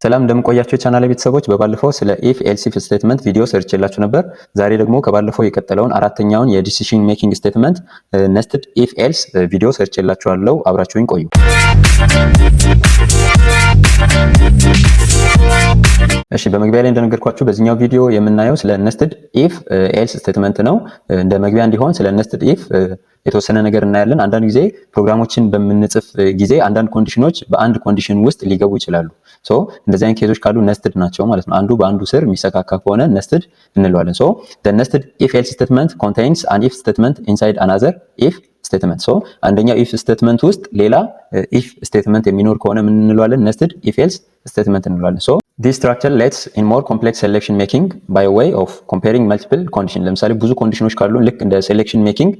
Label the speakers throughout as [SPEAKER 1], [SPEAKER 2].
[SPEAKER 1] ሰላም እንደምቆያችሁ የቻናሌ ቤተሰቦች፣ በባለፈው ስለ ኢፍ ኤልስ ኢፍ ስቴትመንት ቪዲዮ ሰርችላችሁ ነበር። ዛሬ ደግሞ ከባለፈው የቀጠለውን አራተኛውን የዲሲሽን ሜኪንግ ስቴትመንት ኔስትድ ኢፍ ኤልስ ቪዲዮ ሰርችላችኋለሁ። አብራችሁኝ ቆዩ። እሺ፣ በመግቢያ ላይ እንደነገርኳችሁ በዚህኛው ቪዲዮ የምናየው ስለ ኔስትድ ኢፍ ኤልስ ስቴትመንት ነው። እንደ መግቢያ እንዲሆን ስለ ኔስትድ ኢፍ የተወሰነ ነገር እናያለን። አንዳንድ ጊዜ ፕሮግራሞችን በምንጽፍ ጊዜ አንዳንድ ኮንዲሽኖች በአንድ ኮንዲሽን ውስጥ ሊገቡ ይችላሉ። ሶ እንደዚህ አይነት ኬዞች ካሉ ኔስትድ ናቸው ማለት ነው። አንዱ በአንዱ ስር የሚሰካካ ከሆነ ኔስትድ እንለዋለን። ሶ the nested if else statement contains an if statement inside another if statement. ሶ አንደኛው if statement ውስጥ ሌላ if statement የሚኖር ከሆነ ምን እንለዋለን? nested if else statement እንለዋለን። ሶ this structure lets in more complex selection making by way of comparing multiple conditions. ለምሳሌ ብዙ ኮንዲሽኖች ካሉ ልክ እንደ ሴሌክሽን ሜኪንግ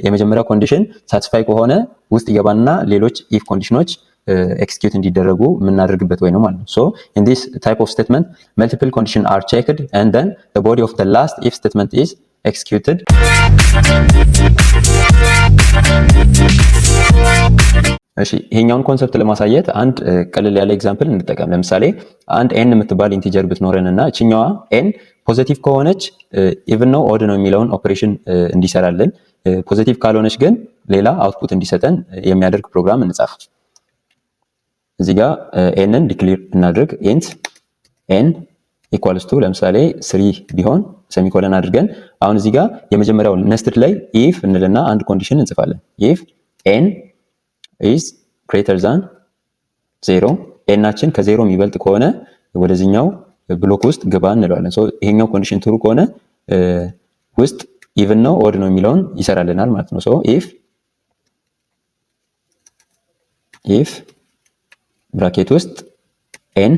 [SPEAKER 1] የመጀመሪያው ኮንዲሽን ሳቲስፋይ ከሆነ ውስጥ ይገባና ሌሎች if ኮንዲሽኖች execute እንዲደረጉ የምናደርግበት ወይ ነው ማለት ነው። So in this type of statement multiple conditions are checked and then the body of the last if statement is executed. እሺ፣ ይሄኛውን ኮንሰፕት ለማሳየት አንድ ቀለል ያለ ኤግዛምፕል እንጠቀም። ለምሳሌ አንድ n የምትባል ኢንቲጀር ብትኖረንና እቺኛዋ n ፖዚቲቭ ከሆነች ኢቭን ነው ኦድ ነው የሚለውን ኦፕሬሽን እንዲሰራልን፣ ፖዚቲቭ ካልሆነች ግን ሌላ አውትፑት እንዲሰጠን የሚያደርግ ፕሮግራም እንጻፍ። እዚህ ጋር ኤንን ዲክሌር እናድርግ። ኢንት ኤን ኢኳልስ ቱ ለምሳሌ 3 ቢሆን ሴሚኮለን አድርገን አሁን እዚህ ጋር የመጀመሪያው ኔስትድ ላይ ኢፍ እንልና አንድ ኮንዲሽን እንጽፋለን። ኢፍ ኤን ኢዝ ግሬተር ዛን 0 ኤናችን ከ0 የሚበልጥ ከሆነ ወደዚህኛው ብሎክ ውስጥ ግባ እንለዋለን። ሶ ይሄኛው ኮንዲሽን ትሩ ከሆነ ውስጥ ኢቭን ነው ኦድ ነው የሚለውን ይሰራልናል ማለት ነው። ሶ ኢፍ ብራኬት ውስጥ ኤን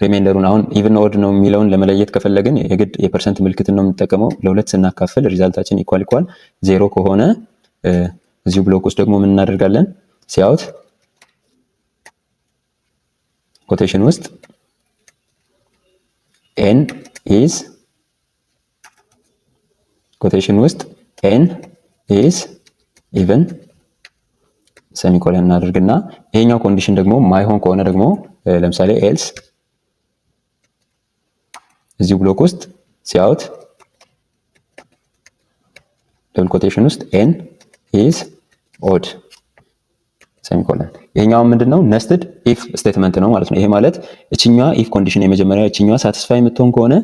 [SPEAKER 1] ሪሜንደሩን አሁን ኢቭን ኦድ ነው የሚለውን ለመለየት ከፈለግን የግድ የፐርሰንት ምልክትን ነው የምንጠቀመው። ለሁለት ስናካፍል ሪዛልታችን ኢኳል 0 ከሆነ እዚሁ ብሎክ ውስጥ ደግሞ ምን እናደርጋለን? ሲአውት ኮቴሽን ውስጥ ኤን ኢዝ ኮቴሽን ውስጥ ኤን ኢዝ ኢቭን ሴሚኮለን እናደርግና ይሄኛው ኮንዲሽን ደግሞ ማይሆን ከሆነ ደግሞ ለምሳሌ ኤልስ እዚሁ ብሎክ ውስጥ ሲአውት ደብል ኮቴሽን ውስጥ ኤን ኢዝ ኦድ ሴሚኮለን። ይሄኛው ምንድነው? ኔስትድ ኢፍ ስቴትመንት ነው ማለት ነው። ይሄ ማለት እቺኛዋ ኢፍ ኮንዲሽን የመጀመሪያ እቺኛዋ ሳቲስፋይ የምትሆን ከሆነ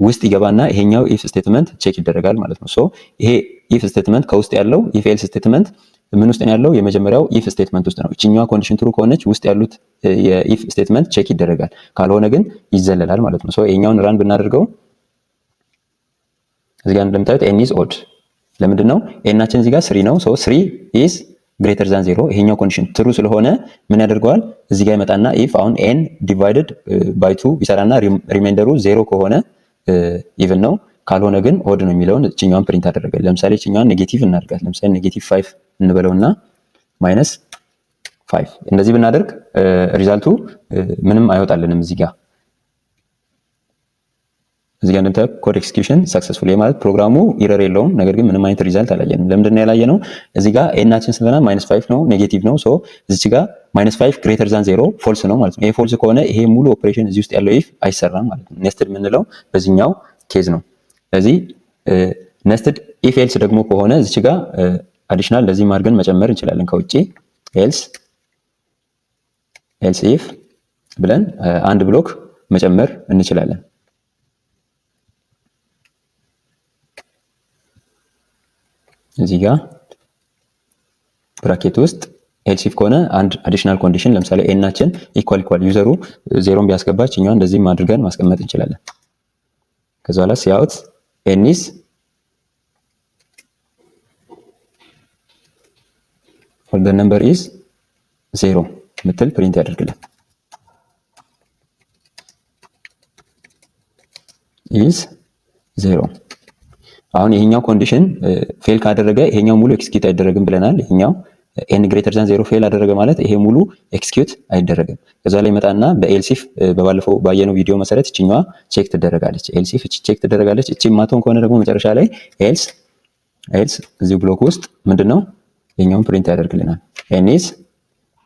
[SPEAKER 1] ውስጥ ይገባና ይሄኛው ኢፍ ስቴትመንት ቼክ ይደረጋል ማለት ነው። ሶ ይሄ ኢፍ ስቴትመንት ከውስጥ ያለው ኢፍ ኤልስ ስቴትመንት ምን ውስጥ ነው ያለው? የመጀመሪያው ኢፍ ስቴትመንት ውስጥ ነው። እቺኛዋ ኮንዲሽን ትሩ ከሆነች ውስጥ ያሉት የኢፍ ስቴትመንት ቼክ ይደረጋል፣ ካልሆነ ግን ይዘለላል ማለት ነው። ሶ ይሄኛውን ራን ብናደርገው እዚህ ጋር እንደምታዩት ኤን ኢዝ ኦድ። ለምንድን ነው? ኤናችን እዚህ ጋር 3 ነው። ሶ 3 ኢዝ ግሬተር ዛን 0 ይሄኛው ኮንዲሽን ትሩ ስለሆነ ምን ያደርገዋል? እዚህ ጋር ይመጣና ኢፍ አሁን ኤን ዲቫይድድ ባይ 2 ቢሰራና ሪሜንደሩ 0 ከሆነ ኢቭን ነው፣ ካልሆነ ግን ኦድ ነው የሚለውን እቺኛዋን ፕሪንት አደረገ። ለምሳሌ እቺኛዋን ኔጌቲቭ እናደርጋት። ለምሳሌ ኔጌቲቭ 5 እንበለውና ማይነስ 5 እንደዚህ ብናደርግ ሪዛልቱ ምንም አይወጣልንም። እዚህ ጋር እንደምታዩት ኮድ ኤክስኪዩሽን ሰክሰስፉል ማለት ፕሮግራሙ ኢረር የለውም፣ ነገር ግን ምንም አይነት ሪዛልት አላየንም። ለምንድን ነው ያላየነው? እዚህ ጋር ኤናችን ስለና -5 ነው፣ ኔጌቲቭ ነው። ሶ እዚህ ጋር -5 ግሬተር ዛን 0 ፎልስ ነው ማለት ነው። ይሄ ፎልስ ከሆነ ይሄ ሙሉ ኦፕሬሽን እዚህ ውስጥ ያለው ኢፍ አይሰራም ማለት ነው። ኔስትድ የምንለው በዚህኛው ኬዝ ነው። ስለዚህ ኔስትድ ኢፍ ኤልስ ደግሞ ከሆነ እዚህ ጋር አዲሽናል ለዚህ ማድርገን መጨመር እንችላለን ከውጪ ኤልስ ኢፍ ብለን አንድ ብሎክ መጨመር እንችላለን። እዚህ ጋር ብራኬት ውስጥ ኤልስ ኢፍ ከሆነ አንድ አዲሽናል ኮንዲሽን ለምሳሌ ኤናችን ኢኳል ዩዘሩ 0 ቢያስገባች እኛን እንደዚህ ማድርገን ማስቀመጥ እንችላለን። ከዛ በኋላ ሲአውት ኤን ኢዝ for the number is 0 ምትል ፕሪንት ያደርግልን። is 0 አሁን ይሄኛው ኮንዲሽን ፌል ካደረገ ይሄኛው ሙሉ ኤክስኪዩት አይደረግም ብለናል። ይሄኛው n ግሬተር ዛን 0 ፌል አደረገ ማለት ይሄ ሙሉ ኤክስኪዩት አይደረግም። ከዛ ላይ መጣና በኤልስ ኢፍ በባለፈው ባየነው ቪዲዮ መሰረት እቺኛዋ ቼክ ትደረጋለች። ኤልስ ኢፍ እቺ ቼክ ትደረጋለች። እቺ ማቶን ከሆነ ደግሞ መጨረሻ ላይ ኤልስ እዚህ ብሎክ ውስጥ ምንድነው የኛውን ፕሪንት ያደርግልናል። n is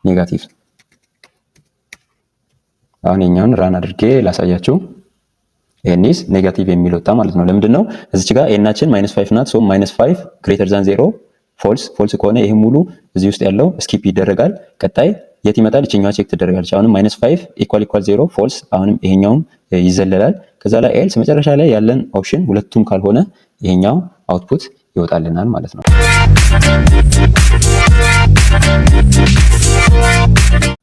[SPEAKER 1] ኔጋቲቭ አሁን የኛውን ራን አድርጌ ላሳያችሁ። n is ኔጋቲቭ የሚል ወጣ ማለት ነው። ለምንድነው እዚች ጋር ኤናችን -5 ናት። ሶ -5 ግሬተር ዛን 0 ፎልስ ከሆነ ይሄ ሙሉ እዚህ ውስጥ ያለው ስኪፕ ይደረጋል። ቀጣይ የት ይመጣል? እቺኛዋ ቼክ ትደረጋለች። አሁንም -5 = 0 ፎልስ፣ አሁንም ይሄኛውም ይዘለላል። ከዛ ላይ ኤልስ መጨረሻ ላይ ያለን ኦፕሽን ሁለቱም ካልሆነ ይሄኛው አውትፑት ይወጣልናል ማለት ነው።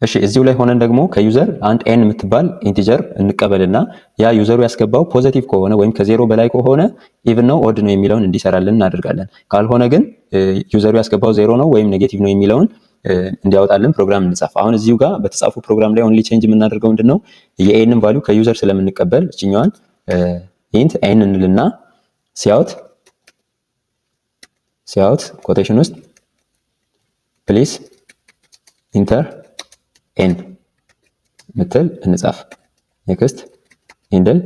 [SPEAKER 1] እሺ እዚሁ ላይ ሆነን ደግሞ ከዩዘር አንድ n የምትባል ኢንቲጀር እንቀበልና ያ ዩዘሩ ያስገባው ፖዚቲቭ ከሆነ ወይም ከዜሮ በላይ ከሆነ ኢቭን ነው ኦድ ነው የሚለውን እንዲሰራልን እናደርጋለን። ካልሆነ ግን ዩዘሩ ያስገባው ዜሮ ነው ወይም ኔጌቲቭ ነው የሚለውን እንዲያወጣልን ፕሮግራም እንጻፍ። አሁን እዚሁ ጋር በተጻፉ ፕሮግራም ላይ ኦንሊ ቼንጅ የምናደርገው ምንድነው የኤንን ቫልዩ ከዩዘር ስለምንቀበል እቺኛዋን ኢንት n እንልና ሲያውት ኮቴሽን ውስጥ ፕሊዝ ኢንተር n ምትል እንጻፍ። ኔክስት ኢንድል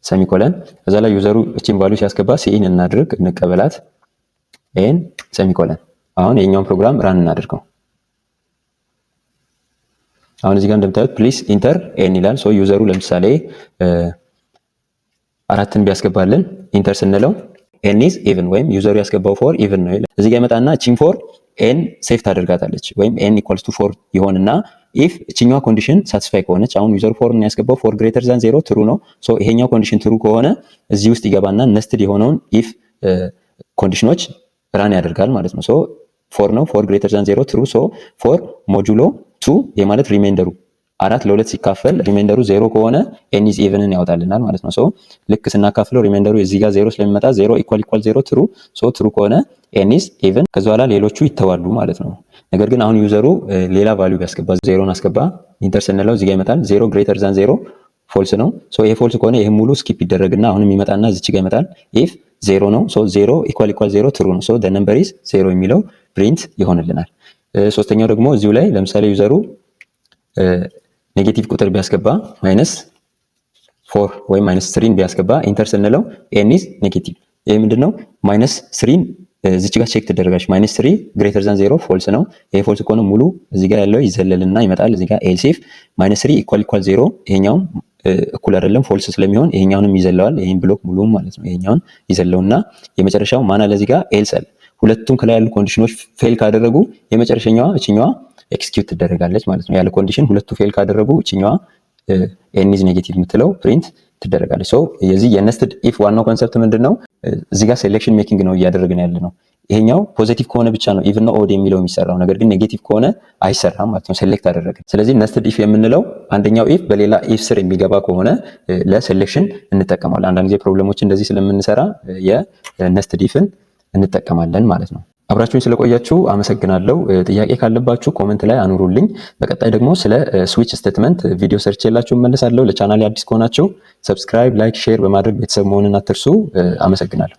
[SPEAKER 1] ሰሚኮለን ከዛ ላይ ዩዘሩ እቺን ቫልዩ ሲያስገባ ሲኢን እናድርግ እንቀበላት n ሰሚኮለን። አሁን የኛውን ፕሮግራም ራን እናድርገው። አሁን እዚህ ጋር እንደምታዩት ፕሊዝ ኢንተር n ይላል። ሶ ዩዘሩ ለምሳሌ 4ን ቢያስገባልን ኢንተር ስንለው n is even ወይም ዩዘሩ ያስገባው 4 even ነው ይላል። እዚህ ጋር ይመጣና እቺን 4 n ሴፍ ታደርጋታለች ወይም n = 4 ይሆንና if እቺኛዋ ኮንዲሽን ሳቲስፋይ ከሆነች አሁን ዩዘር 4 ነው ያስገባው 4 ግሬተር ዛን 0 ትሩ ነው። ሶ ይሄኛው ኮንዲሽን ትሩ ከሆነ እዚህ ውስጥ ይገባና ነስትድ የሆነውን if ኮንዲሽኖች ራን ያደርጋል ማለት ነው። ሶ 4 ነው 4 ግሬተር ዛን 0 ትሩ። ሶ 4 ሞጁሎ 2 የማለት ሪሜንደሩ 4 ለ2 ሲካፈል ሪሜንደሩ 0 ከሆነ n is evenን ያወጣልናል ማለት ነው። ሶ ልክ ስናካፍለው ሪሜንደሩ እዚህ ጋር 0 ስለሚመጣ 0 = 0 ትሩ። ሶ ትሩ ከሆነ n is even ከዛ በኋላ ሌሎቹ ይተዋሉ ማለት ነው። ነገር ግን አሁን ዩዘሩ ሌላ ቫልዩ ቢያስገባ 0ን አስገባ ኢንተር ስንለው እዚህ ጋር ይመጣል 0 ግሬተር ዛን 0 ፎልስ ነው። ሶ ይሄ ፎልስ ከሆነ ይሄ ሙሉ ስኪፕ ይደረግና አሁንም ይመጣና እዚች ጋር ይመጣል if 0 ነው። ሶ 0 = 0 ትሩ ነው። ሶ the number is 0 የሚለው ፕሪንት ይሆንልናል። ሶስተኛው ደግሞ እዚሁ ላይ ለምሳሌ ዩዘሩ ኔጌቲቭ ቁጥር ቢያስገባ -4 ወይም -3ን ቢያስገባ ኢንተር ስንለው n is ኔጌቲቭ። ይሄ ምንድነው -3ን እዚች ጋር ቼክ ትደረጋለች። -3 ግሬተር ዛን 0 ፎልስ ነው። ይሄ ፎልስ ከሆነ ሙሉ እዚህ ጋር ያለው ይዘለልና ይመጣል እዚህ ጋር ኤልስ ኢፍ -3 = 0 ይሄኛው እኩል አይደለም ፎልስ ስለሚሆን ይሄኛውንም ይዘለዋል። ይሄን ብሎክ ሙሉውን ማለት ነው ይሄኛውን ይዘለውና የመጨረሻው ማን አለ እዚህ ጋር ኤልስ አለ። ሁለቱም ከላይ ያሉ ኮንዲሽኖች ፌል ካደረጉ የመጨረሻኛዋ እቺኛዋ ኤክስኪዩት ትደረጋለች ማለት ነው። ያለ ኮንዲሽን ሁለቱ ፌል ካደረጉ እቺኛዋ n is ኔጌቲቭ የምትለው ፕሪንት ትደረጋለች። ሶ የዚህ የነስትድ ኢፍ ዋናው ኮንሰፕት ምንድነው እዚህ ጋር ሴሌክሽን ሜኪንግ ነው እያደረግን ያለ ነው። ይሄኛው ፖዚቲቭ ከሆነ ብቻ ነው ኢቭን ነው ኦድ የሚለው የሚሰራው፣ ነገር ግን ኔጌቲቭ ከሆነ አይሰራም ማለት ነው። ሴሌክት አደረግን። ስለዚህ ነስትድ ኢፍ የምንለው አንደኛው ኢፍ በሌላ ኢፍ ስር የሚገባ ከሆነ ለሴሌክሽን እንጠቀማለን። አንዳንድ ጊዜ ፕሮብሌሞችን እንደዚህ ስለምንሰራ የነስትድ ኢፍን እንጠቀማለን ማለት ነው። አብራችሁኝ ስለቆያችሁ አመሰግናለሁ። ጥያቄ ካለባችሁ ኮሜንት ላይ አኑሩልኝ። በቀጣይ ደግሞ ስለ ስዊች ስቴትመንት ቪዲዮ ሰርቼላችሁ እመለሳለሁ። ለቻናሌ አዲስ ከሆናችሁ ሰብስክራይብ፣ ላይክ፣ ሼር በማድረግ ቤተሰብ መሆንን አትርሱ። አመሰግናለሁ።